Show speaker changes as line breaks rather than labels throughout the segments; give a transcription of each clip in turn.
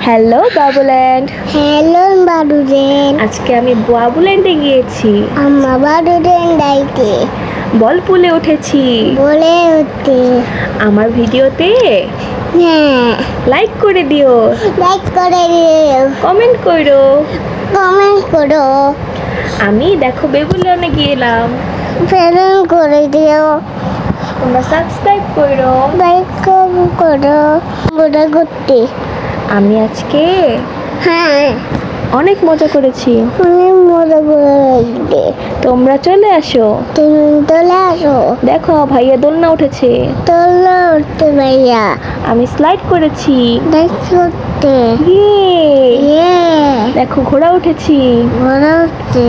Hello Babuland.
Hello Babuland.
আজকে আমি বাবুল্যান্ডে গিয়েছি।
আমরা বাবুল্যান্ড আইতে
বল পুলে উঠেছি।
বলে উঠতে
আমার ভিডিওতে
হ্যাঁ
লাইক করে দিও,
লাইক করে দিও,
কমেন্ট করো। আমি দেখো বাবুল্যান্ডে গেলাম,
প্রেরণ করে দিও,
তোমরা সাবস্ক্রাইব করো,
লাইক করো। মজা করতে
আমি আজকে
হ্যাঁ
অনেক মজা করেছি।
অনেক মজা করে লাগবে।
তোমরা চলে আসো,
তুমি চলে আসো।
দেখো ভাইয়া দোলনা উঠেছে,
চলে উঠতে ভাইয়া।
আমি স্লাইড করেছি।
লাইক করতে
ইয়ে, দেখো ঘোড়া উঠেছি।
ঘোড়া উঠতে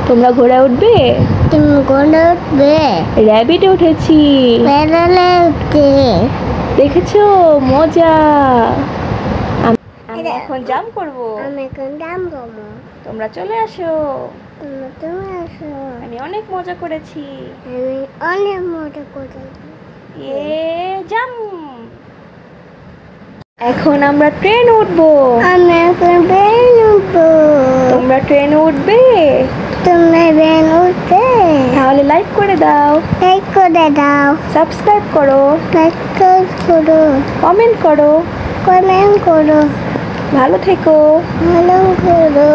তোমরা ঘোড়া উঠবে?
তুমি ঘোড়া উঠবে?
র্যাবিটে উঠেছি।
প্যাডেলে উঠতে
দেখেছো মজা। আমি এখন জাম্প করব।
আমি এখন জাম্প করব।
তোমরা চলে আসো,
তুমি আসো।
আমি অনেক মজা করেছি।
আমি অনেক মজা করেছি।
জাম্প। এখন আমরা ট্রেন উঠবো।
আমি এখন ট্রেন উঠবো।
তোমরা ট্রেনে উঠবে?
তুমি ট্রেন উঠবে?
তাহলে লাইক করে দাও,
লাইক করে দাও,
সাবস্ক্রাইব করো,
লাইক করো,
কমেন্ট করো।
কমেন্ট করো।
ভালো থেকো।
ভালো করো।